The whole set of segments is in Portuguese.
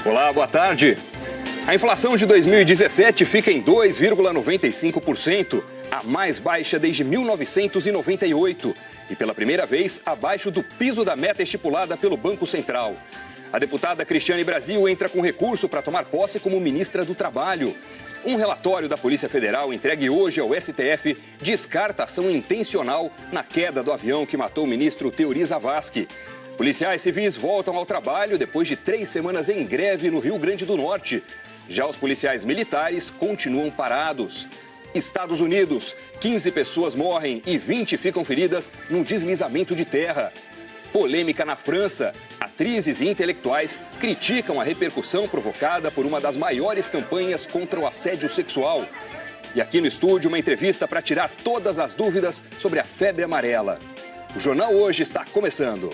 Olá, boa tarde. A inflação de 2017 fica em 2,95%, a mais baixa desde 1998 e pela primeira vez abaixo do piso da meta estipulada pelo Banco Central. A deputada Cristiane Brasil entra com recurso para tomar posse como ministra do Trabalho. Um relatório da Polícia Federal entregue hoje ao STF descarta ação intencional na queda do avião que matou o ministro Teori Zavascki. Policiais civis voltam ao trabalho depois de 3 semanas em greve no Rio Grande do Norte. Já os policiais militares continuam parados. Estados Unidos, 15 pessoas morrem e 20 ficam feridas num deslizamento de terra. Polêmica na França. Atrizes e intelectuais criticam a repercussão provocada por uma das maiores campanhas contra o assédio sexual. E aqui no estúdio, uma entrevista para tirar todas as dúvidas sobre a febre amarela. O Jornal Hoje está começando.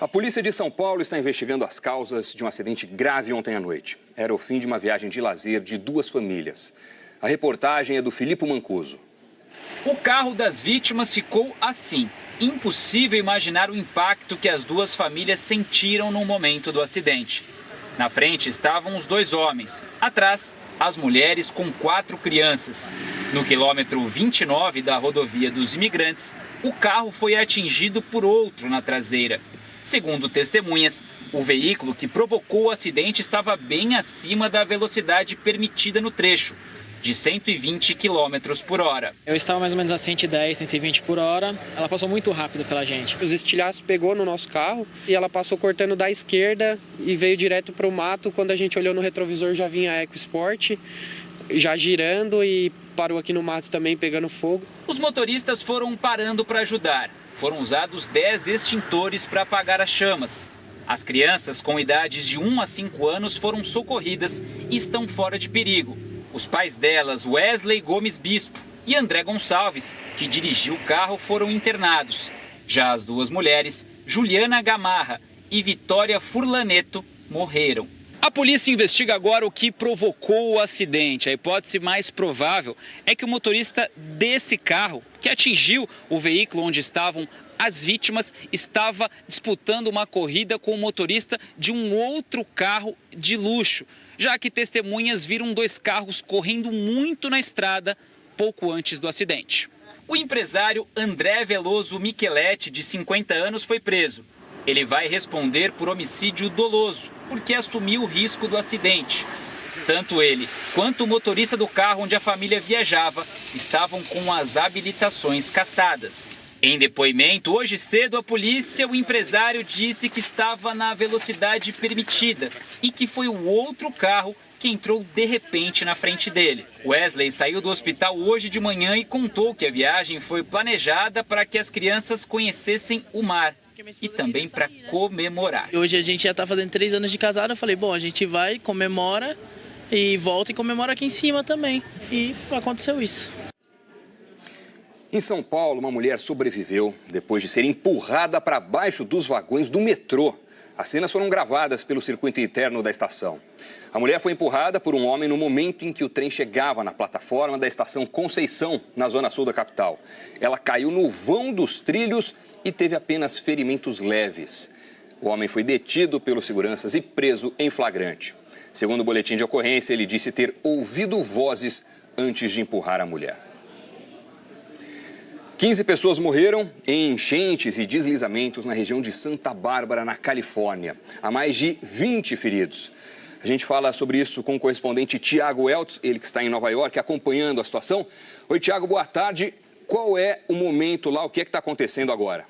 A polícia de São Paulo está investigando as causas de um acidente grave ontem à noite. Era o fim de uma viagem de lazer de 2 famílias. A reportagem é do Filipe Mancuso. O carro das vítimas ficou assim. Impossível imaginar o impacto que as 2 famílias sentiram no momento do acidente. Na frente estavam os 2 homens. Atrás, as mulheres com 4 crianças. No quilômetro 29 da rodovia dos Imigrantes, o carro foi atingido por outro na traseira. Segundo testemunhas, o veículo que provocou o acidente estava bem acima da velocidade permitida no trecho, de 120 km por hora. Eu estava mais ou menos a 110, 120 por hora. Ela passou muito rápido pela gente. Os estilhaços pegou no nosso carro e ela passou cortando da esquerda e veio direto para o mato. Quando a gente olhou no retrovisor já vinha a EcoSport, já girando e parou aqui no mato também pegando fogo. Os motoristas foram parando para ajudar. Foram usados 10 extintores para apagar as chamas. As crianças com idades de 1 a 5 anos foram socorridas e estão fora de perigo. Os pais delas, Wesley Gomes Bispo e André Gonçalves, que dirigiu o carro, foram internados. Já as 2 mulheres, Juliana Gamarra e Vitória Furlaneto, morreram. A polícia investiga agora o que provocou o acidente. A hipótese mais provável é que o motorista desse carro, que atingiu o veículo onde estavam as vítimas, estava disputando uma corrida com o motorista de um outro carro de luxo, já que testemunhas viram 2 carros correndo muito na estrada pouco antes do acidente. O empresário André Veloso Micheletti, de 50 anos, foi preso. Ele vai responder por homicídio doloso, porque assumiu o risco do acidente. Tanto ele quanto o motorista do carro onde a família viajava estavam com as habilitações cassadas. Em depoimento, hoje cedo, o empresário disse que estava na velocidade permitida e que foi o outro carro que entrou de repente na frente dele. Wesley saiu do hospital hoje de manhã e contou que a viagem foi planejada para que as crianças conhecessem o mar e também para comemorar. Hoje a gente já está fazendo 3 anos de casado. Eu falei, bom, a gente vai, comemora e volta e comemora aqui em cima também. E aconteceu isso. Em São Paulo, uma mulher sobreviveu depois de ser empurrada para baixo dos vagões do metrô. As cenas foram gravadas pelo circuito interno da estação. A mulher foi empurrada por um homem no momento em que o trem chegava na plataforma da estação Conceição, na zona sul da capital. Ela caiu no vão dos trilhos e teve apenas ferimentos leves. O homem foi detido pelos seguranças e preso em flagrante. Segundo o boletim de ocorrência, ele disse ter ouvido vozes antes de empurrar a mulher. 15 pessoas morreram em enchentes e deslizamentos na região de Santa Bárbara, na Califórnia. Há mais de 20 feridos. A gente fala sobre isso com o correspondente Tiago Eltz, ele que está em Nova York, acompanhando a situação. Oi, Tiago, boa tarde. Qual é o momento lá? O que é que está acontecendo agora?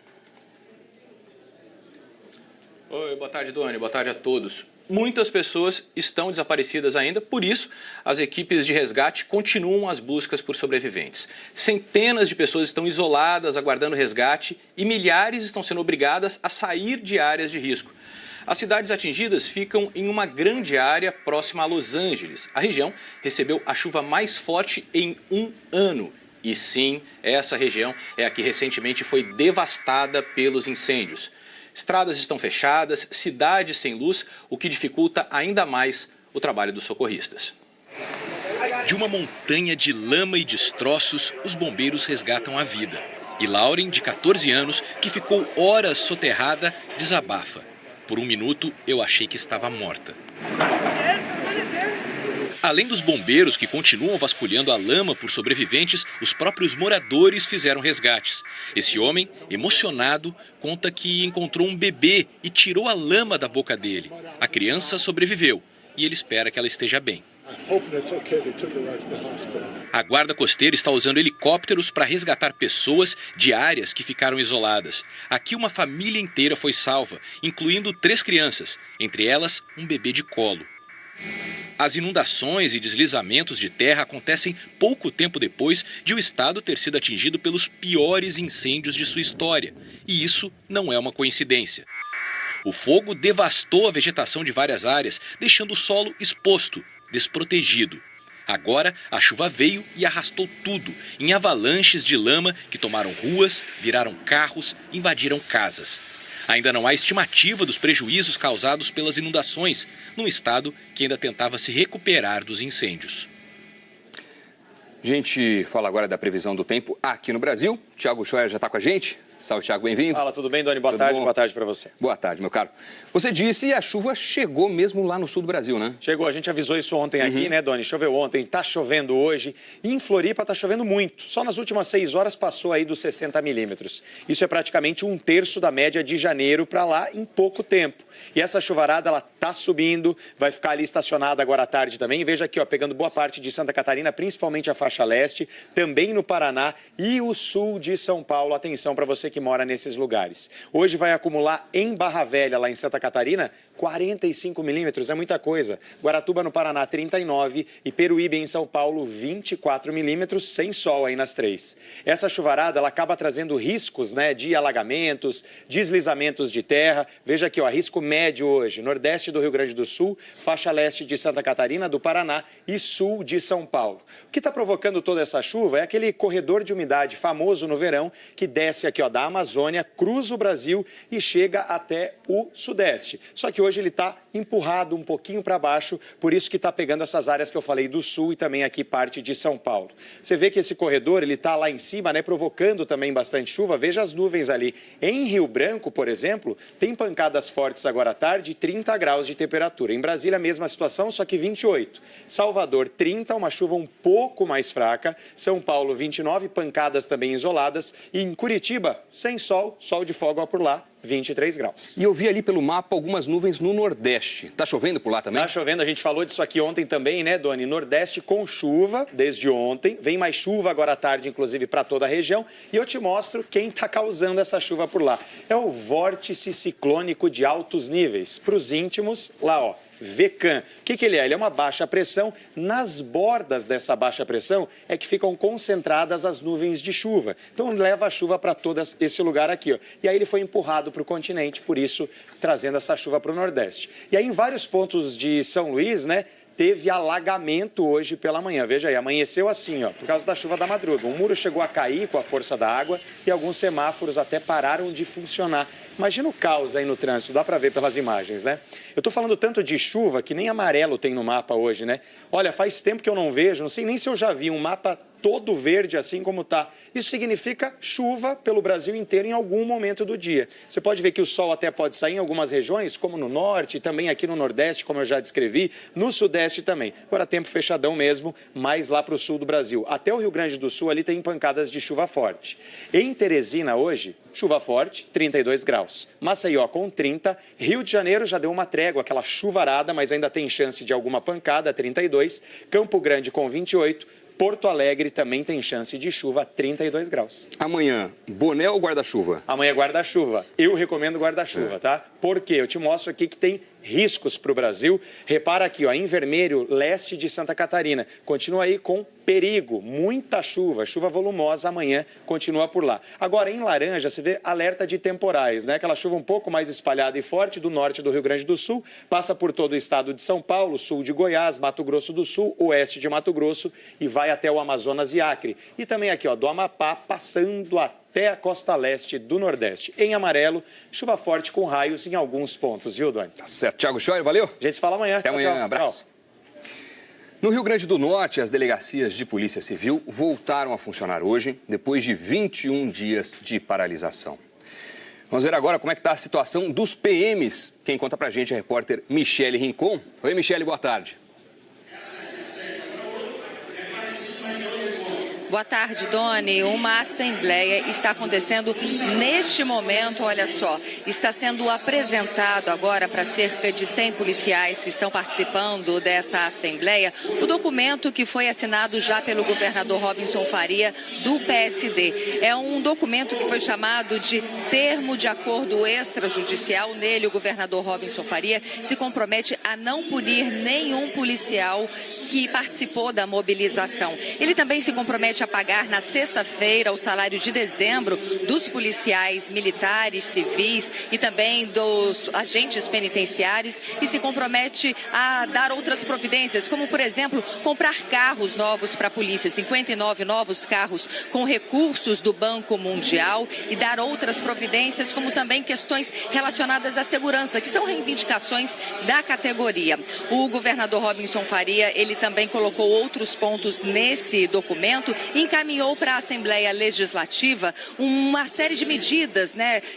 Oi, boa tarde, Duane. Boa tarde a todos. Muitas pessoas estão desaparecidas ainda, por isso as equipes de resgate continuam as buscas por sobreviventes. Centenas de pessoas estão isoladas aguardando resgate e milhares estão sendo obrigadas a sair de áreas de risco. As cidades atingidas ficam em uma grande área próxima a Los Angeles. A região recebeu a chuva mais forte em 1 ano. E sim, essa região é a que recentemente foi devastada pelos incêndios. Estradas estão fechadas, cidades sem luz, o que dificulta ainda mais o trabalho dos socorristas. De uma montanha de lama e destroços, os bombeiros resgatam a vida. E Lauren, de 14 anos, que ficou horas soterrada, desabafa. Por um minuto, eu achei que estava morta. Além dos bombeiros que continuam vasculhando a lama por sobreviventes, os próprios moradores fizeram resgates. Esse homem, emocionado, conta que encontrou um bebê e tirou a lama da boca dele. A criança sobreviveu e ele espera que ela esteja bem. A Guarda Costeira está usando helicópteros para resgatar pessoas de áreas que ficaram isoladas. Aqui uma família inteira foi salva, incluindo 3 crianças, entre elas um bebê de colo. As inundações e deslizamentos de terra acontecem pouco tempo depois de o estado ter sido atingido pelos piores incêndios de sua história. E isso não é uma coincidência. O fogo devastou a vegetação de várias áreas, deixando o solo exposto, desprotegido. Agora, a chuva veio e arrastou tudo, em avalanches de lama que tomaram ruas, viraram carros, invadiram casas. Ainda não há estimativa dos prejuízos causados pelas inundações, num estado que ainda tentava se recuperar dos incêndios. A gente fala agora da previsão do tempo aqui no Brasil. Thiago Scheuer já está com a gente. Salve, Thiago, bem-vindo. Fala, tudo bem, Doni? Boa tarde para você. Boa tarde, meu caro. Você disse e a chuva chegou mesmo lá no sul do Brasil, né? Chegou, a gente avisou isso ontem aqui, né, Doni? Choveu ontem, tá chovendo hoje. E em Floripa tá chovendo muito. Só nas últimas 6 horas passou aí dos 60 milímetros. Isso é praticamente 1/3 da média de janeiro para lá em pouco tempo. E essa chuvarada, ela tá subindo, vai ficar ali estacionada agora à tarde também. Veja aqui, ó, pegando boa parte de Santa Catarina, principalmente a faixa leste, também no Paraná e o sul de São Paulo. Atenção para você que mora nesses lugares. Hoje vai acumular em Barra Velha, lá em Santa Catarina, 45 milímetros, é muita coisa. Guaratuba, no Paraná, 39 e Peruíbe, em São Paulo, 24 milímetros, sem sol aí nas 3. Essa chuvarada, ela acaba trazendo riscos, né, de alagamentos, deslizamentos de terra. Veja aqui, ó, risco médio hoje, nordeste do Rio Grande do Sul, faixa leste de Santa Catarina, do Paraná e sul de São Paulo. O que está provocando toda essa chuva é aquele corredor de umidade famoso no verão, que desce aqui, ó, da Amazônia, cruza o Brasil e chega até o sudeste. Só que hoje ele está empurrado um pouquinho para baixo, por isso que está pegando essas áreas que eu falei do sul e também aqui parte de São Paulo. Você vê que esse corredor, ele está lá em cima, né, provocando também bastante chuva. Veja as nuvens ali. Em Rio Branco, por exemplo, tem pancadas fortes agora à tarde, 30 graus de temperatura. Em Brasília, a mesma situação, só que 28. Salvador, 30, uma chuva um pouco mais fraca. São Paulo, 29, pancadas também isoladas. E em Curitiba, sem sol, sol de folga por lá, 23 graus. E eu vi ali pelo mapa algumas nuvens no Nordeste. Tá chovendo por lá também? Tá chovendo, a gente falou disso aqui ontem também, né, Doni? Nordeste com chuva desde ontem. Vem mais chuva agora à tarde, inclusive, para toda a região. E eu te mostro quem está causando essa chuva por lá. É o vórtice ciclônico de altos níveis. Para os íntimos, lá, ó. VECAM. O que ele é? Ele é uma baixa pressão. Nas bordas dessa baixa pressão é que ficam concentradas as nuvens de chuva. Então leva a chuva para todo esse lugar aqui, ó. E aí ele foi empurrado para o continente, por isso trazendo essa chuva para o Nordeste. E aí em vários pontos de São Luís, né, teve alagamento hoje pela manhã. Veja aí, amanheceu assim, ó, por causa da chuva da madruga. Um muro chegou a cair com a força da água e alguns semáforos até pararam de funcionar. Imagina o caos aí no trânsito, dá para ver pelas imagens, né? Eu tô falando tanto de chuva que nem amarelo tem no mapa hoje, né? Olha, faz tempo que eu não vejo, não sei nem se eu já vi um mapa todo verde assim como tá. Isso significa chuva pelo Brasil inteiro em algum momento do dia. Você pode ver que o sol até pode sair em algumas regiões, como no norte, também aqui no Nordeste, como eu já descrevi, no Sudeste também. Agora tempo fechadão mesmo, mais lá para o sul do Brasil. Até o Rio Grande do Sul ali tem pancadas de chuva forte. Em Teresina hoje, chuva forte, 32 graus. Maceió com 30, Rio de Janeiro já deu uma trégua, aquela chuvarada, mas ainda tem chance de alguma pancada, 32. Campo Grande com 28. Porto Alegre também tem chance de chuva, 32 graus. Amanhã, boné ou guarda-chuva? Amanhã guarda-chuva. Eu recomendo guarda-chuva, tá? Por quê? Eu te mostro aqui que tem riscos para o Brasil. Repara aqui, ó, em vermelho, leste de Santa Catarina. Continua aí com perigo, muita chuva, chuva volumosa amanhã, continua por lá. Agora, em laranja, você vê alerta de temporais, né? Aquela chuva um pouco mais espalhada e forte do norte do Rio Grande do Sul, passa por todo o estado de São Paulo, sul de Goiás, Mato Grosso do Sul, oeste de Mato Grosso e vai até o Amazonas e Acre. E também aqui, ó, do Amapá, passando até a costa leste do Nordeste. Em amarelo, chuva forte com raios em alguns pontos, viu, Doni? Tá certo. Thiago Scheuer, valeu. A gente se fala amanhã. Até amanhã, abraço. Tchau. No Rio Grande do Norte, as delegacias de Polícia Civil voltaram a funcionar hoje, depois de 21 dias de paralisação. Vamos ver agora como é que está a situação dos PMs. Quem conta pra gente é a repórter Michele Rincon. Oi, Michele, boa tarde. Boa tarde, Doni. Uma assembleia está acontecendo neste momento, olha só. Está sendo apresentado agora para cerca de 100 policiais que estão participando dessa assembleia o documento que foi assinado já pelo governador Robinson Faria, do PSD. É um documento que foi chamado de termo de acordo extrajudicial. Nele, o governador Robinson Faria se compromete a não punir nenhum policial que participou da mobilização. Ele também se compromete a pagar na sexta-feira o salário de dezembro dos policiais militares, civis e também dos agentes penitenciários e se compromete a dar outras providências, como, por exemplo, comprar carros novos para a polícia, 59 novos carros com recursos do Banco Mundial e dar outras providências, como também questões relacionadas à segurança, que são reivindicações da categoria. O governador Robinson Faria, ele também colocou outros pontos nesse documento e encaminhou para a Assembleia Legislativa uma série de medidas,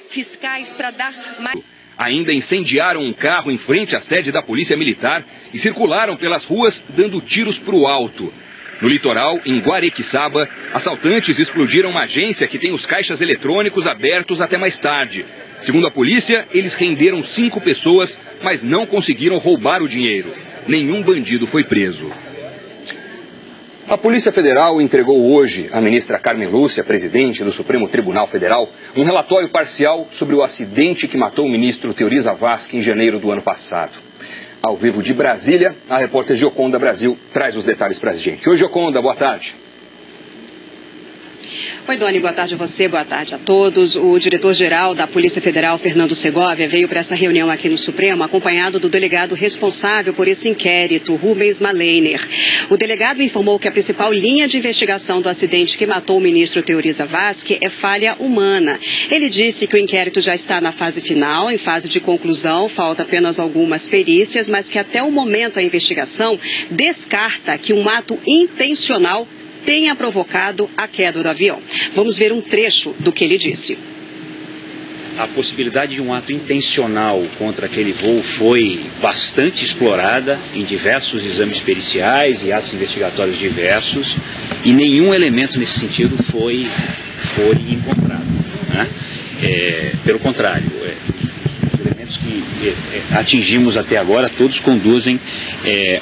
fiscais para dar mais... Ainda incendiaram um carro em frente à sede da Polícia Militar e circularam pelas ruas dando tiros para o alto. No litoral, em Guarequiçaba, assaltantes explodiram uma agência que tem os caixas eletrônicos abertos até mais tarde. Segundo a polícia, eles renderam 5 pessoas, mas não conseguiram roubar o dinheiro. Nenhum bandido foi preso. A Polícia Federal entregou hoje à ministra Carmen Lúcia, presidente do Supremo Tribunal Federal, um relatório parcial sobre o acidente que matou o ministro Teori Zavascki em janeiro do ano passado. Ao vivo de Brasília, a repórter Gioconda Brasil traz os detalhes para a gente. Oi, Gioconda, boa tarde. Oi, Doni, boa tarde a você, boa tarde a todos. O diretor-geral da Polícia Federal, Fernando Segovia, veio para essa reunião aqui no Supremo, acompanhado do delegado responsável por esse inquérito, Rubens Maleiner. O delegado informou que a principal linha de investigação do acidente que matou o ministro Teori Zavascki é falha humana. Ele disse que o inquérito já está na fase final, em fase de conclusão, falta apenas algumas perícias, mas que até o momento a investigação descarta que um ato intencional tenha provocado a queda do avião. Vamos ver um trecho do que ele disse. A possibilidade de um ato intencional contra aquele voo foi bastante explorada em diversos exames periciais e atos investigatórios diversos e nenhum elemento nesse sentido foi encontrado, né? Pelo contrário, os elementos que atingimos até agora todos conduzem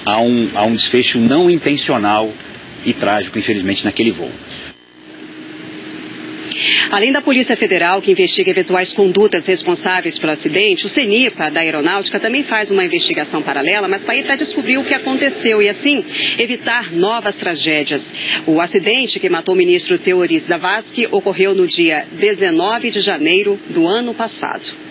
a um desfecho não intencional e trágico, infelizmente, naquele voo. Além da Polícia Federal, que investiga eventuais condutas responsáveis pelo acidente, o CENIPA, da Aeronáutica, também faz uma investigação paralela, mas para ir para descobrir o que aconteceu e, assim, evitar novas tragédias. O acidente que matou o ministro Teori Zavascki ocorreu no dia 19 de janeiro do ano passado.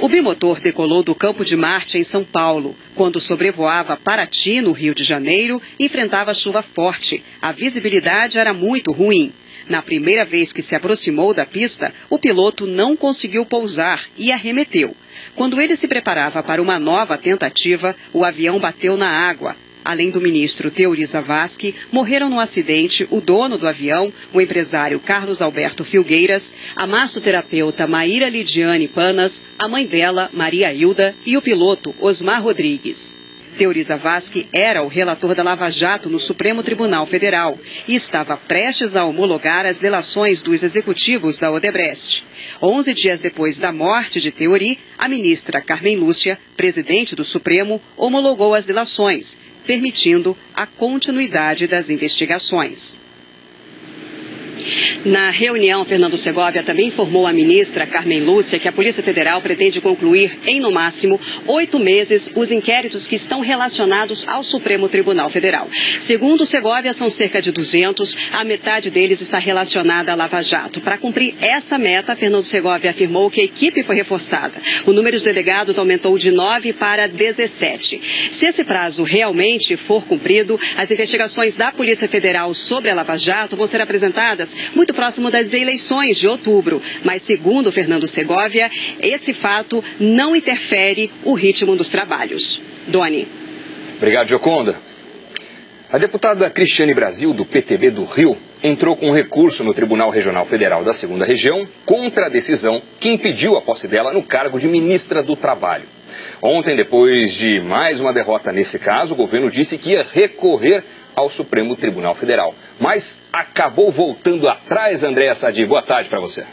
O bimotor decolou do Campo de Marte, em São Paulo. Quando sobrevoava Paraty, no Rio de Janeiro, enfrentava chuva forte. A visibilidade era muito ruim. Na primeira vez que se aproximou da pista, o piloto não conseguiu pousar e arremeteu. Quando ele se preparava para uma nova tentativa, o avião bateu na água. Além do ministro Teori Zavascki, morreram no acidente o dono do avião, o empresário Carlos Alberto Filgueiras, a massoterapeuta Maíra Lidiane Panas, a mãe dela, Maria Hilda, e o piloto Osmar Rodrigues. Teori Zavascki era o relator da Lava Jato no Supremo Tribunal Federal e estava prestes a homologar as delações dos executivos da Odebrecht. 11 dias depois da morte de Teori, a ministra Carmen Lúcia, presidente do Supremo, homologou as delações, permitindo a continuidade das investigações. Na reunião, Fernando Segovia também informou a ministra Carmen Lúcia que a Polícia Federal pretende concluir em, no máximo, 8 meses os inquéritos que estão relacionados ao Supremo Tribunal Federal. Segundo Segovia, são cerca de 200, a metade deles está relacionada à Lava Jato. Para cumprir essa meta, Fernando Segovia afirmou que a equipe foi reforçada. O número de delegados aumentou de 9 para 17. Se esse prazo realmente for cumprido, as investigações da Polícia Federal sobre a Lava Jato vão ser apresentadas muito próximo das eleições de outubro. Mas, segundo Fernando Segovia, esse fato não interfere o ritmo dos trabalhos. Doni. Obrigado, Gioconda. A deputada Cristiane Brasil, do PTB do Rio, entrou com um recurso no Tribunal Regional Federal da 2ª Região contra a decisão que impediu a posse dela no cargo de ministra do Trabalho. Ontem, depois de mais uma derrota nesse caso, o governo disse que ia recorrer ao Supremo Tribunal Federal. Mas acabou voltando atrás, Andréa Sadi. Boa tarde para você.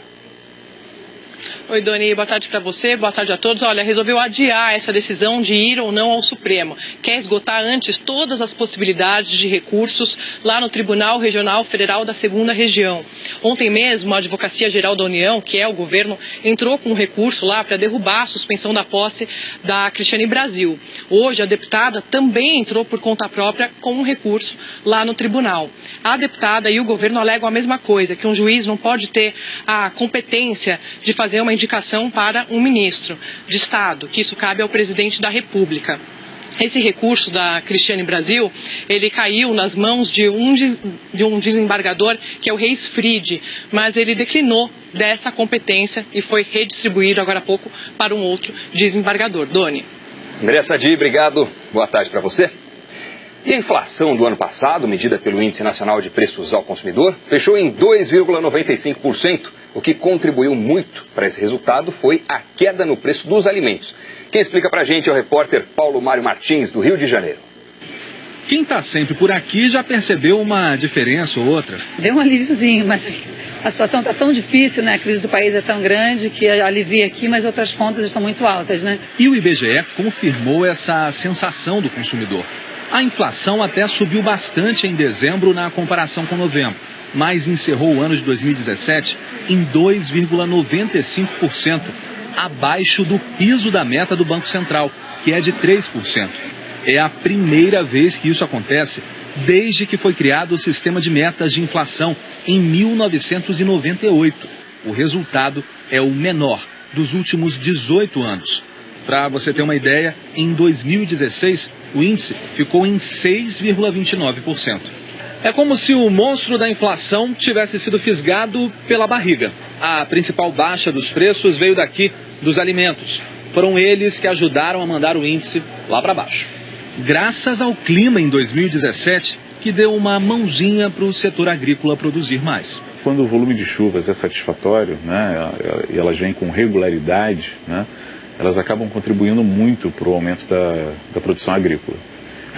Oi, Doni, boa tarde para você, boa tarde a todos. Olha, resolveu adiar essa decisão de ir ou não ao Supremo. Quer esgotar antes todas as possibilidades de recursos lá no Tribunal Regional Federal da 2ª Região. Ontem mesmo, a Advocacia Geral da União, que é o governo, entrou com um recurso lá para derrubar a suspensão da posse da Cristiane Brasil. Hoje, a deputada também entrou por conta própria com um recurso lá no tribunal. A deputada e o governo alegam a mesma coisa, que um juiz não pode ter a competência de fazer uma indicação para um ministro de Estado, que isso cabe ao presidente da República. Esse recurso da Cristiane Brasil, ele caiu nas mãos de um desembargador, que é o Reis Fried, mas ele declinou dessa competência e foi redistribuído agora há pouco para um outro desembargador. Doni. Andréa Sadi, obrigado. Boa tarde para você. E a inflação do ano passado, medida pelo Índice Nacional de Preços ao Consumidor, fechou em 2,95%. O que contribuiu muito para esse resultado foi a queda no preço dos alimentos. Quem explica pra gente é o repórter Paulo Mário Martins, do Rio de Janeiro. Quem está sempre por aqui já percebeu uma diferença ou outra. Deu um alíviozinho, mas a situação está tão difícil, né? A crise do país é tão grande que alivia aqui, mas outras contas estão muito altas, né? E o IBGE confirmou essa sensação do consumidor. A inflação até subiu bastante em dezembro na comparação com novembro, mas encerrou o ano de 2017 em 2,95%, abaixo do piso da meta do Banco Central, que é de 3%. É a primeira vez que isso acontece desde que foi criado o sistema de metas de inflação em 1998. O resultado é o menor dos últimos 18 anos. Para você ter uma ideia, em 2016, o índice ficou em 6,29%. É como se o monstro da inflação tivesse sido fisgado pela barriga. A principal baixa dos preços veio daqui, dos alimentos. Foram eles que ajudaram a mandar o índice lá para baixo. Graças ao clima em 2017, que deu uma mãozinha para o setor agrícola produzir mais. Quando o volume de chuvas é satisfatório, né, e elas vêm com regularidade, né, elas acabam contribuindo muito para o aumento da produção agrícola.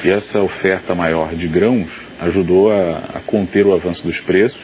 E essa oferta maior de grãos ajudou a conter o avanço dos preços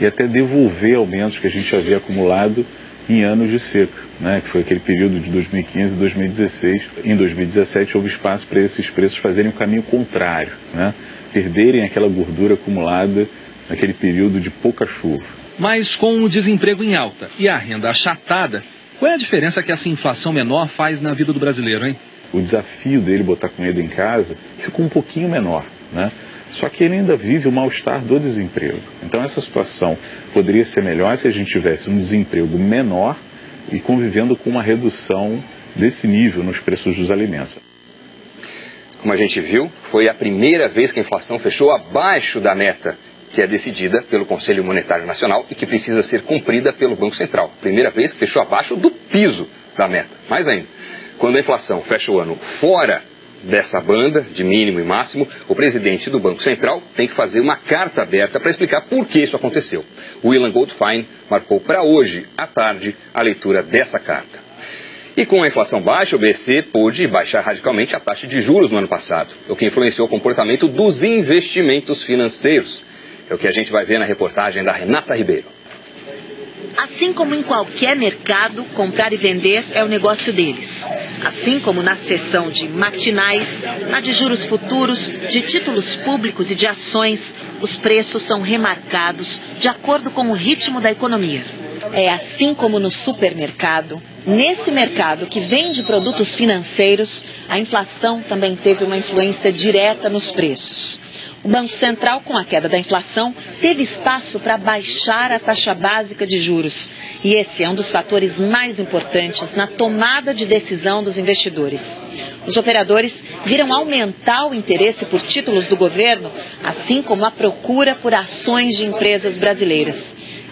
e até devolver aumentos que a gente havia acumulado em anos de seca, né, que foi aquele período de 2015 e 2016. Em 2017 houve espaço para esses preços fazerem o caminho contrário, né, perderem aquela gordura acumulada naquele período de pouca chuva. Mas com o desemprego em alta e a renda achatada, qual é a diferença que essa inflação menor faz na vida do brasileiro, hein? O desafio dele botar comida em casa ficou um pouquinho menor, né? Só que ele ainda vive o mal-estar do desemprego. Então essa situação poderia ser melhor se a gente tivesse um desemprego menor e convivendo com uma redução desse nível nos preços dos alimentos. Como a gente viu, foi a primeira vez que a inflação fechou abaixo da meta, que é decidida pelo Conselho Monetário Nacional e que precisa ser cumprida pelo Banco Central. Primeira vez que fechou abaixo do piso da meta. Mais ainda, quando a inflação fecha o ano fora dessa banda de mínimo e máximo, o presidente do Banco Central tem que fazer uma carta aberta para explicar por que isso aconteceu. O William Goldfein marcou para hoje, à tarde, a leitura dessa carta. E com a inflação baixa, o BC pôde baixar radicalmente a taxa de juros no ano passado, o que influenciou o comportamento dos investimentos financeiros. É o que a gente vai ver na reportagem da Renata Ribeiro. Assim como em qualquer mercado, comprar e vender é o negócio deles. Assim como na seção de matinais, na de juros futuros, de títulos públicos e de ações, os preços são remarcados de acordo com o ritmo da economia. É assim como no supermercado. Nesse mercado que vende produtos financeiros, a inflação também teve uma influência direta nos preços. O Banco Central, com a queda da inflação, teve espaço para baixar a taxa básica de juros. E esse é um dos fatores mais importantes na tomada de decisão dos investidores. Os operadores viram aumentar o interesse por títulos do governo, assim como a procura por ações de empresas brasileiras.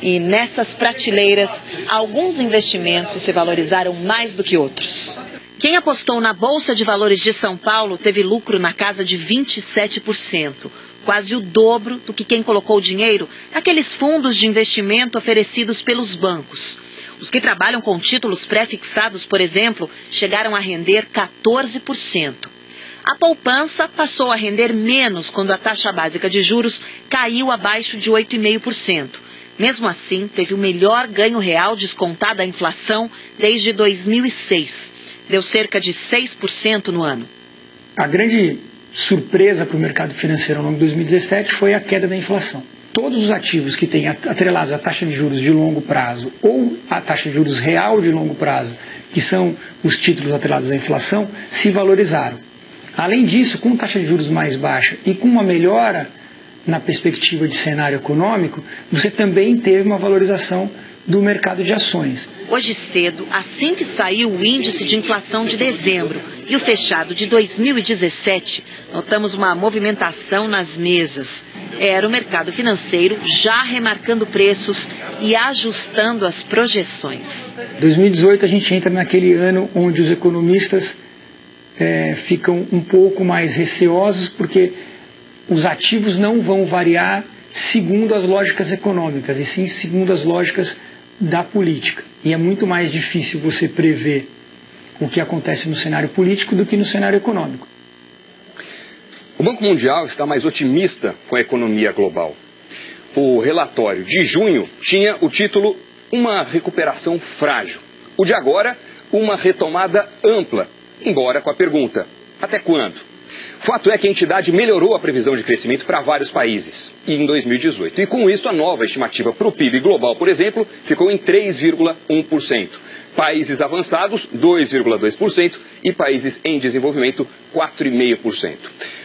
E nessas prateleiras, alguns investimentos se valorizaram mais do que outros. Quem apostou na Bolsa de Valores de São Paulo teve lucro na casa de 27%. quase o dobro do que quem colocou o dinheiro naqueles fundos de investimento oferecidos pelos bancos. Os que trabalham com títulos pré-fixados, por exemplo, chegaram a render 14%. A poupança passou a render menos quando a taxa básica de juros caiu abaixo de 8,5%. Mesmo assim, teve o melhor ganho real descontado à inflação desde 2006. Deu cerca de 6% no ano. A grande surpresa para o mercado financeiro ao longo de 2017 foi a queda da inflação. Todos os ativos que têm atrelados à taxa de juros de longo prazo ou à taxa de juros real de longo prazo, que são os títulos atrelados à inflação, se valorizaram. Além disso, com taxa de juros mais baixa e com uma melhora na perspectiva de cenário econômico, você também teve uma valorização do mercado de ações. Hoje cedo, assim que saiu o índice de inflação de dezembro e o fechado de 2017, notamos uma movimentação nas mesas. Era o mercado financeiro já remarcando preços e ajustando as projeções. 2018 a gente entra naquele ano onde os economistas ficam um pouco mais receosos porque os ativos não vão variar segundo as lógicas econômicas, e sim segundo as lógicas da política. E é muito mais difícil você prever o que acontece no cenário político do que no cenário econômico. O Banco Mundial está mais otimista com a economia global. O relatório de junho tinha o título Uma recuperação frágil. O de agora, uma retomada ampla, embora com a pergunta, até quando? Fato é que a entidade melhorou a previsão de crescimento para vários países em 2018. E com isso, a nova estimativa para o PIB global, por exemplo, ficou em 3,1%. Países avançados, 2,2%, e países em desenvolvimento, 4,5%.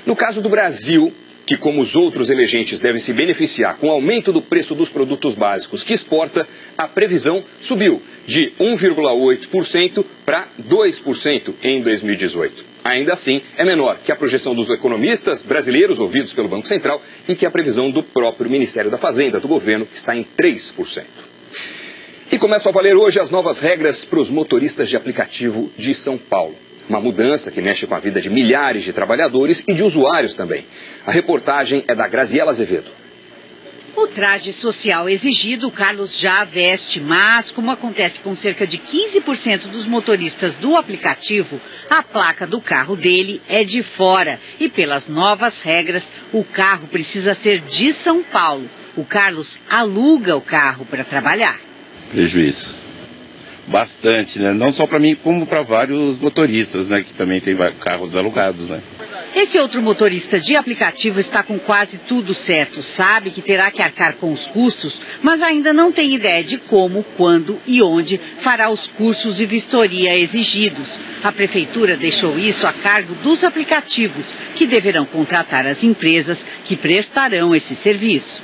No caso do Brasil, que como os outros emergentes devem se beneficiar com o aumento do preço dos produtos básicos que exporta, a previsão subiu de 1,8% para 2% em 2018. Ainda assim, é menor que a projeção dos economistas brasileiros ouvidos pelo Banco Central e que a previsão do próprio Ministério da Fazenda do governo, que está em 3%. E começam a valer hoje as novas regras para os motoristas de aplicativo de São Paulo. Uma mudança que mexe com a vida de milhares de trabalhadores e de usuários também. A reportagem é da Graziela Azevedo. O traje social exigido, o Carlos já veste, mas como acontece com cerca de 15% dos motoristas do aplicativo, a placa do carro dele é de fora. E pelas novas regras, o carro precisa ser de São Paulo. O Carlos aluga o carro para trabalhar. Prejuízo. Bastante, né? Não só para mim, como para vários motoristas, né? Que também tem carros alugados, né? Esse outro motorista de aplicativo está com quase tudo certo. Sabe que terá que arcar com os custos, mas ainda não tem ideia de como, quando e onde fará os cursos de vistoria exigidos. A prefeitura deixou isso a cargo dos aplicativos, que deverão contratar as empresas que prestarão esse serviço.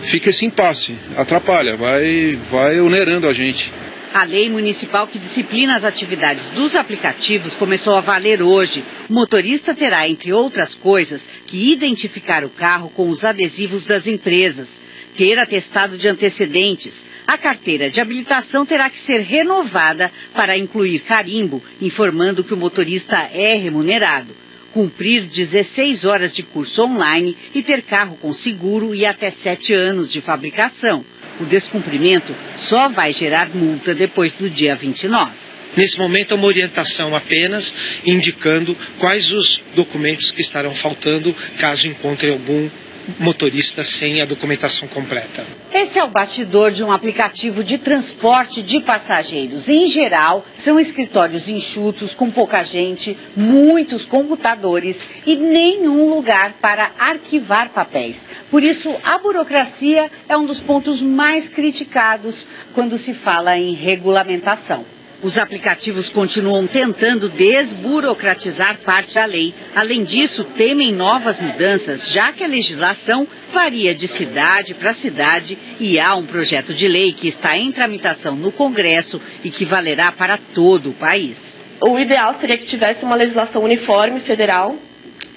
Fica esse impasse, atrapalha, vai onerando a gente. A lei municipal que disciplina as atividades dos aplicativos começou a valer hoje. O motorista terá, entre outras coisas, que identificar o carro com os adesivos das empresas, ter atestado de antecedentes. A carteira de habilitação terá que ser renovada para incluir carimbo, informando que o motorista é remunerado. Cumprir 16 horas de curso online e ter carro com seguro e até 7 anos de fabricação. O descumprimento só vai gerar multa depois do dia 29. Nesse momento é uma orientação apenas indicando quais os documentos que estarão faltando caso encontre algum motorista sem a documentação completa. Esse é o bastidor de um aplicativo de transporte de passageiros. Em geral, são escritórios enxutos, com pouca gente, muitos computadores e nenhum lugar para arquivar papéis. Por isso, a burocracia é um dos pontos mais criticados quando se fala em regulamentação. Os aplicativos continuam tentando desburocratizar parte da lei. Além disso, temem novas mudanças, já que a legislação varia de cidade para cidade e há um projeto de lei que está em tramitação no Congresso e que valerá para todo o país. O ideal seria que tivesse uma legislação uniforme federal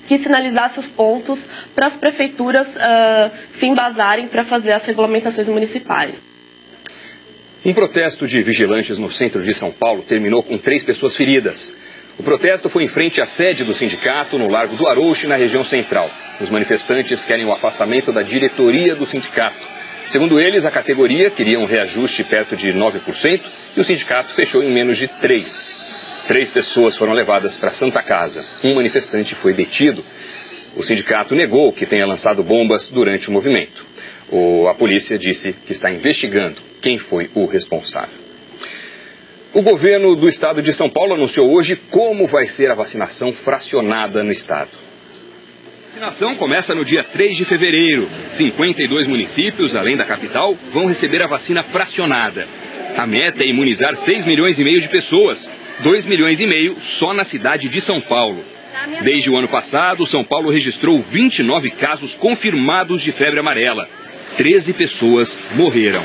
que sinalizasse os pontos para as prefeituras se embasarem para fazer as regulamentações municipais. Um protesto de vigilantes no centro de São Paulo terminou com 3 pessoas feridas. O protesto foi em frente à sede do sindicato no Largo do Arouche, na região central. Os manifestantes querem o afastamento da diretoria do sindicato. Segundo eles, a categoria queria um reajuste perto de 9% e o sindicato fechou em menos de 3%. 3 pessoas foram levadas para a Santa Casa. Um manifestante foi detido. O sindicato negou que tenha lançado bombas durante o movimento. A polícia disse que está investigando quem foi o responsável. O governo do estado de São Paulo anunciou hoje como vai ser a vacinação fracionada no estado. A vacinação começa no dia 3 de fevereiro. 52 municípios, além da capital, vão receber a vacina fracionada. A meta é imunizar 6,5 milhões de pessoas, 2,5 milhões só na cidade de São Paulo. Desde o ano passado, São Paulo registrou 29 casos confirmados de febre amarela. 13 pessoas morreram.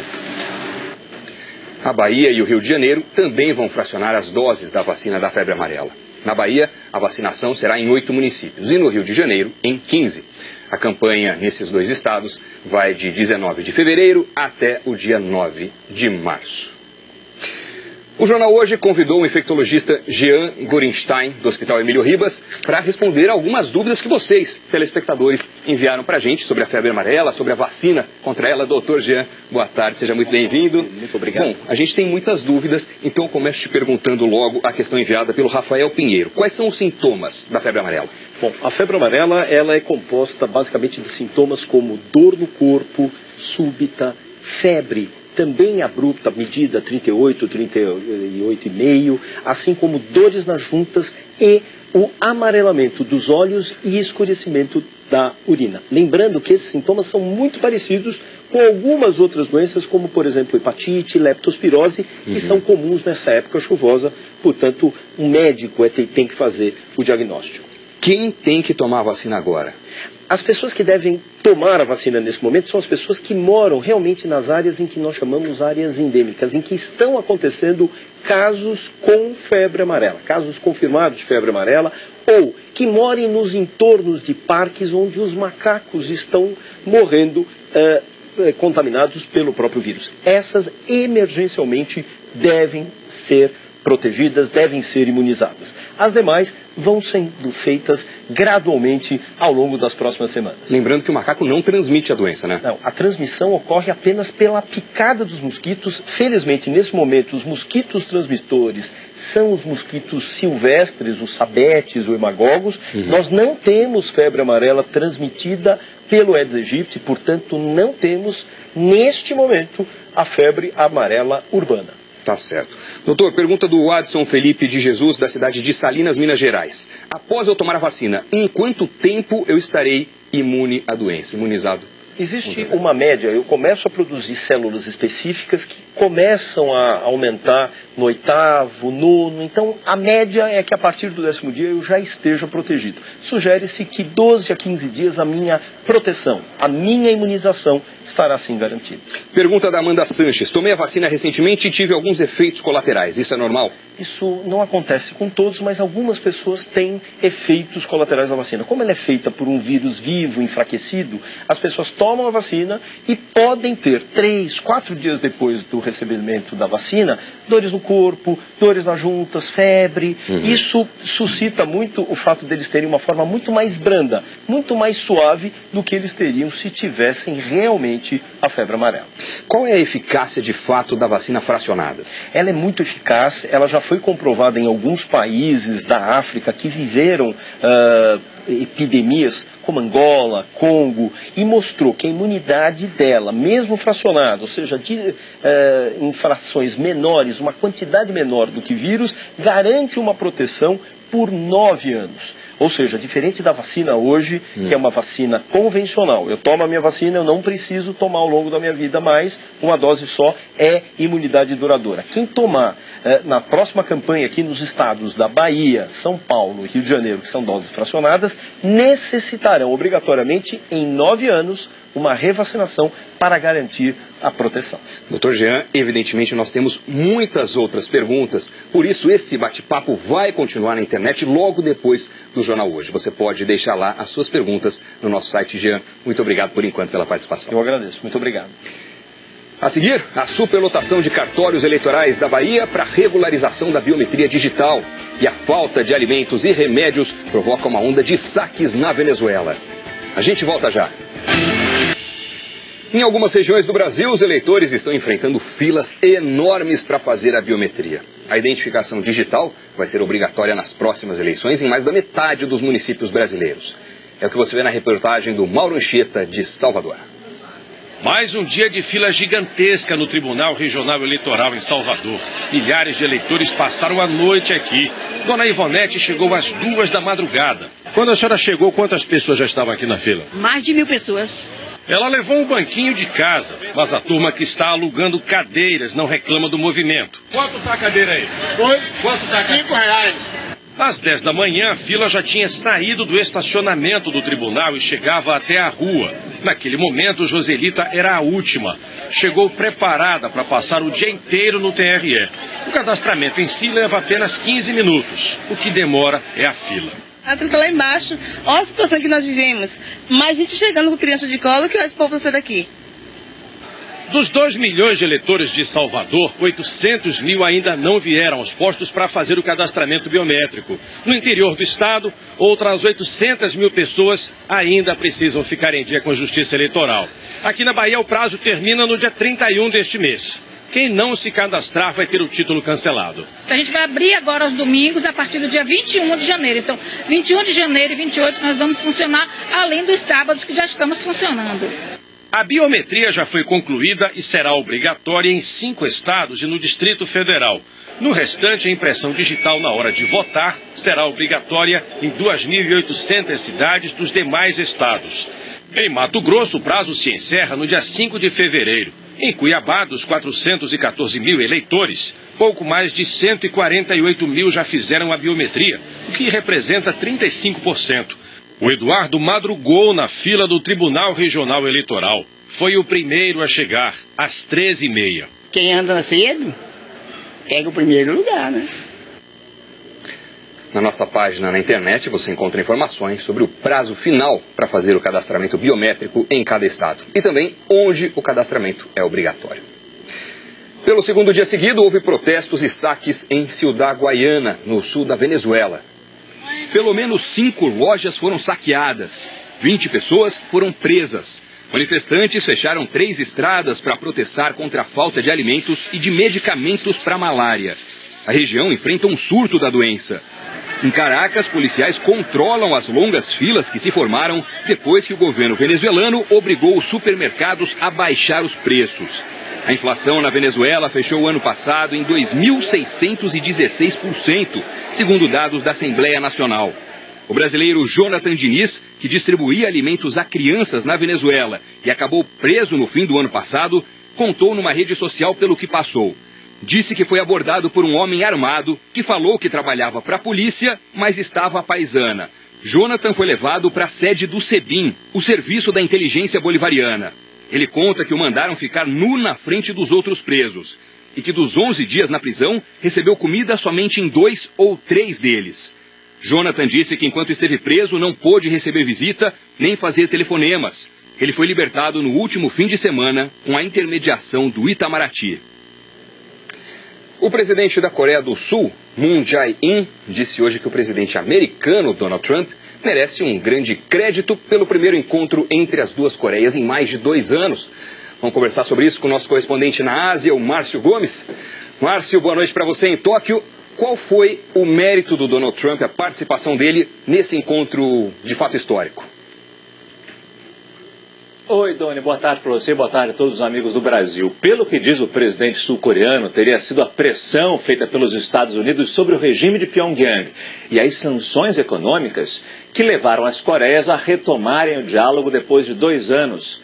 A Bahia e o Rio de Janeiro também vão fracionar as doses da vacina da febre amarela. Na Bahia, a vacinação será em 8 municípios e no Rio de Janeiro, em 15. A campanha nesses 2 estados vai de 19 de fevereiro até o dia 9 de março. O Jornal Hoje convidou o infectologista Jean Gorenstein, do Hospital Emílio Ribas, para responder algumas dúvidas que vocês, telespectadores, enviaram para a gente sobre a febre amarela, sobre a vacina contra ela. Doutor Jean, boa tarde, seja muito bem-vindo. Muito obrigado. Bom, a gente tem muitas dúvidas, então eu começo te perguntando logo a questão enviada pelo Rafael Pinheiro. Quais são os sintomas da febre amarela? Bom, a febre amarela ela é composta basicamente de sintomas como dor no corpo, súbita, febre, também abrupta, medida 38, 38,5, assim como dores nas juntas e o amarelamento dos olhos e escurecimento da urina. Lembrando que esses sintomas são muito parecidos com algumas outras doenças, como por exemplo hepatite, leptospirose, que são comuns nessa época chuvosa, portanto um médico tem que fazer o diagnóstico. Quem tem que tomar a vacina agora? As pessoas que devem tomar a vacina nesse momento são as pessoas que moram realmente nas áreas em que nós chamamos áreas endêmicas, em que estão acontecendo casos com febre amarela, casos confirmados de febre amarela, ou que morem nos entornos de parques onde os macacos estão morrendo contaminados pelo próprio vírus. Essas emergencialmente devem ser protegidas, devem ser imunizadas. As demais vão sendo feitas gradualmente ao longo das próximas semanas. Lembrando que o macaco não transmite a doença, né? Não, a transmissão ocorre apenas pela picada dos mosquitos. Felizmente, nesse momento, os mosquitos transmissores são os mosquitos silvestres, os sabetes, os hemagogos. Nós não temos febre amarela transmitida pelo Aedes aegypti, portanto, não temos, neste momento, a febre amarela urbana. Tá certo. Doutor, pergunta do Adson Felipe de Jesus, da cidade de Salinas, Minas Gerais. Após eu tomar a vacina, em quanto tempo eu estarei imune à doença, imunizado? Existe uma média, eu começo a produzir células específicas que começam a aumentar no 8º, 9º, então a média é que a partir do 10º dia eu já esteja protegido. Sugere-se que 12 a 15 dias a minha proteção, a minha imunização estará assim garantida. Pergunta da Amanda Sanches, tomei a vacina recentemente e tive alguns efeitos colaterais, isso é normal? Isso não acontece com todos, mas algumas pessoas têm efeitos colaterais da vacina. Como ela é feita por um vírus vivo, enfraquecido, as pessoas tomam a vacina e podem ter 3, 4 dias depois do recebimento da vacina, dores no corpo, dores nas juntas, febre. Isso suscita muito o fato deles terem uma forma muito mais branda, muito mais suave do que eles teriam se tivessem realmente a febre amarela. Qual é a eficácia de fato da vacina fracionada? Ela é muito eficaz, ela já foi comprovada em alguns países da África que viveram epidemias como Angola, Congo, e mostrou que a imunidade dela, mesmo fracionada, ou seja, em frações menores, uma quantidade menor do que vírus, garante uma proteção por 9 anos. Ou seja, diferente da vacina hoje, que é uma vacina convencional. Eu tomo a minha vacina, eu não preciso tomar ao longo da minha vida mais, uma dose só é imunidade duradoura. Quem tomar na próxima campanha aqui nos estados da Bahia, São Paulo e Rio de Janeiro, que são doses fracionadas, necessitarão obrigatoriamente em 9 anos uma revacinação para garantir a proteção. Doutor Jean, evidentemente nós temos muitas outras perguntas, por isso esse bate-papo vai continuar na internet logo depois do Jornal Hoje. Você pode deixar lá as suas perguntas no nosso site. Jean, muito obrigado por enquanto pela participação. Eu agradeço, muito obrigado. A seguir, a superlotação de cartórios eleitorais da Bahia para regularização da biometria digital. E a falta de alimentos e remédios provoca uma onda de saques na Venezuela. A gente volta já. Em algumas regiões do Brasil, os eleitores estão enfrentando filas enormes para fazer a biometria. A identificação digital vai ser obrigatória nas próximas eleições em mais da metade dos municípios brasileiros. É o que você vê na reportagem do Mauro Anchieta, de Salvador. Mais um dia de fila gigantesca no Tribunal Regional Eleitoral em Salvador. Milhares de eleitores passaram a noite aqui. Dona Ivonete chegou às 2 da madrugada. Quando a senhora chegou, quantas pessoas já estavam aqui na fila? Mais de 1.000 pessoas. Ela levou um banquinho de casa, mas a turma que está alugando cadeiras não reclama do movimento. Quanto está a cadeira aí? Oi? Quanto está a cadeira? R$5. Às 10 da manhã, a fila já tinha saído do estacionamento do tribunal e chegava até a rua. Naquele momento, Joselita era a última. Chegou preparada para passar o dia inteiro no TRE. O cadastramento em si leva apenas 15 minutos. O que demora é a fila. A fila está lá embaixo. Olha a situação que nós vivemos. Mais gente chegando com criança de colo que esse povo sai daqui. Dos 2 milhões de eleitores de Salvador, 800 mil ainda não vieram aos postos para fazer o cadastramento biométrico. No interior do estado, outras 800 mil pessoas ainda precisam ficar em dia com a Justiça Eleitoral. Aqui na Bahia, o prazo termina no dia 31 deste mês. Quem não se cadastrar vai ter o título cancelado. A gente vai abrir agora os domingos a partir do dia 21 de janeiro. Então, 21 de janeiro e 28 nós vamos funcionar, além dos sábados que já estamos funcionando. A biometria já foi concluída e será obrigatória em 5 estados e no Distrito Federal. No restante, a impressão digital na hora de votar será obrigatória em 2.800 cidades dos demais estados. Em Mato Grosso, o prazo se encerra no dia 5 de fevereiro. Em Cuiabá, dos 414 mil eleitores, pouco mais de 148 mil já fizeram a biometria, o que representa 35%. O Eduardo madrugou na fila do Tribunal Regional Eleitoral. Foi o primeiro a chegar, às 13h30. Quem anda cedo, pega o primeiro lugar, né? Na nossa página na internet você encontra informações sobre o prazo final para fazer o cadastramento biométrico em cada estado. E também onde o cadastramento é obrigatório. Pelo segundo dia seguido, houve protestos e saques em Ciudad Guayana, no sul da Venezuela. Pelo menos 5 lojas foram saqueadas. 20 pessoas foram presas. Manifestantes fecharam 3 estradas para protestar contra a falta de alimentos e de medicamentos para malária. A região enfrenta um surto da doença. Em Caracas, policiais controlam as longas filas que se formaram depois que o governo venezuelano obrigou os supermercados a baixar os preços. A inflação na Venezuela fechou o ano passado em 2.616%, segundo dados da Assembleia Nacional. O brasileiro Jonathan Diniz, que distribuía alimentos a crianças na Venezuela e acabou preso no fim do ano passado, contou numa rede social pelo que passou. Disse que foi abordado por um homem armado que falou que trabalhava para a polícia, mas estava à paisana. Jonathan foi levado para a sede do SEBIN, o Serviço da Inteligência Bolivariana. Ele conta que o mandaram ficar nu na frente dos outros presos e que dos 11 dias na prisão recebeu comida somente em 2 ou 3 deles. Jonathan disse que enquanto esteve preso não pôde receber visita nem fazer telefonemas. Ele foi libertado no último fim de semana com a intermediação do Itamaraty. O presidente da Coreia do Sul, Moon Jae-in, disse hoje que o presidente americano Donald Trump merece um grande crédito pelo primeiro encontro entre as duas Coreias em mais de 2 anos. Vamos conversar sobre isso com o nosso correspondente na Ásia, o Márcio Gomes. Márcio, boa noite para você em Tóquio. Qual foi o mérito do Donald Trump, a participação dele nesse encontro de fato histórico? Oi, Doni, boa tarde para você, boa tarde a todos os amigos do Brasil. Pelo que diz o presidente sul-coreano, teria sido a pressão feita pelos Estados Unidos sobre o regime de Pyongyang e as sanções econômicas que levaram as Coreias a retomarem o diálogo depois de 2 anos.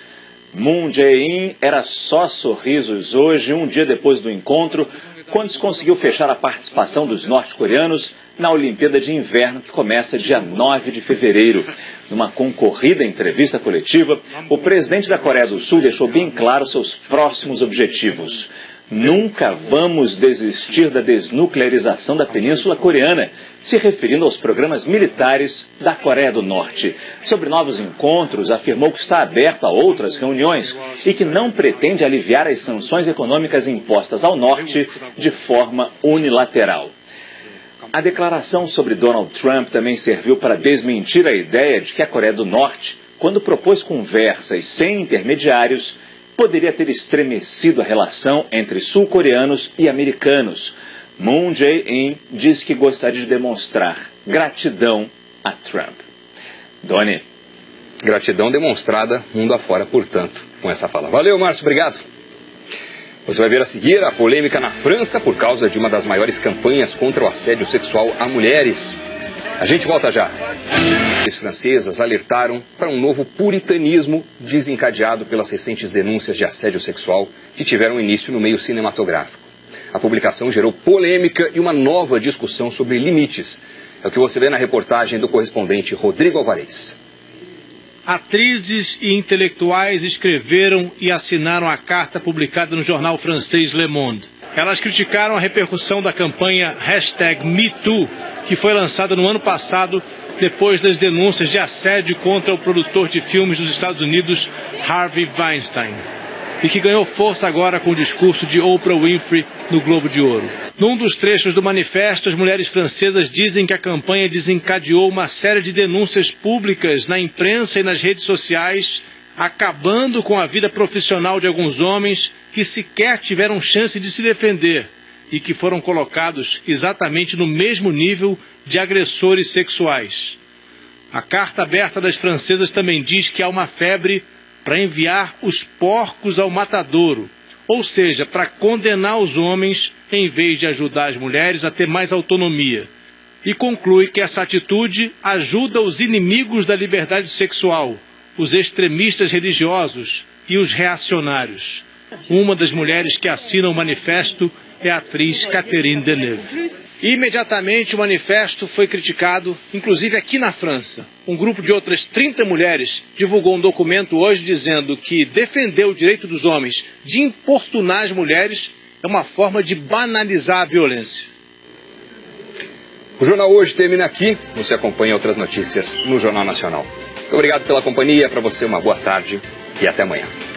Moon Jae-in era só sorrisos hoje, um dia depois do encontro, quando se conseguiu fechar a participação dos norte-coreanos na Olimpíada de Inverno, que começa dia 9 de fevereiro. Numa concorrida entrevista coletiva, o presidente da Coreia do Sul deixou bem claro seus próximos objetivos. Nunca vamos desistir da desnuclearização da Península Coreana, se referindo aos programas militares da Coreia do Norte. Sobre novos encontros, afirmou que está aberto a outras reuniões e que não pretende aliviar as sanções econômicas impostas ao Norte de forma unilateral. A declaração sobre Donald Trump também serviu para desmentir a ideia de que a Coreia do Norte, quando propôs conversas sem intermediários, poderia ter estremecido a relação entre sul-coreanos e americanos. Moon Jae-in disse que gostaria de demonstrar gratidão a Trump. Doni. Gratidão demonstrada mundo afora, portanto, com essa fala. Valeu, Márcio, obrigado. Você vai ver a seguir a polêmica na França por causa de uma das maiores campanhas contra o assédio sexual a mulheres. A gente volta já. As francesas alertaram para um novo puritanismo desencadeado pelas recentes denúncias de assédio sexual que tiveram início no meio cinematográfico. A publicação gerou polêmica e uma nova discussão sobre limites. É o que você vê na reportagem do correspondente Rodrigo Alvarez. Atrizes e intelectuais escreveram e assinaram a carta publicada no jornal francês Le Monde. Elas criticaram a repercussão da campanha #MeToo, que foi lançada no ano passado depois das denúncias de assédio contra o produtor de filmes dos Estados Unidos, Harvey Weinstein, e que ganhou força agora com o discurso de Oprah Winfrey no Globo de Ouro. Num dos trechos do manifesto, as mulheres francesas dizem que a campanha desencadeou uma série de denúncias públicas na imprensa e nas redes sociais, acabando com a vida profissional de alguns homens que sequer tiveram chance de se defender e que foram colocados exatamente no mesmo nível de agressores sexuais. A carta aberta das francesas também diz que há uma febre para enviar os porcos ao matadouro, ou seja, para condenar os homens em vez de ajudar as mulheres a ter mais autonomia. E conclui que essa atitude ajuda os inimigos da liberdade sexual, os extremistas religiosos e os reacionários. Uma das mulheres que assina o manifesto é a atriz Catherine Deneuve. Imediatamente o manifesto foi criticado, inclusive aqui na França. Um grupo de outras 30 mulheres divulgou um documento hoje dizendo que defender o direito dos homens de importunar as mulheres é uma forma de banalizar a violência. O Jornal Hoje termina aqui. Você acompanha outras notícias no Jornal Nacional. Muito obrigado pela companhia. Para você, uma boa tarde e até amanhã.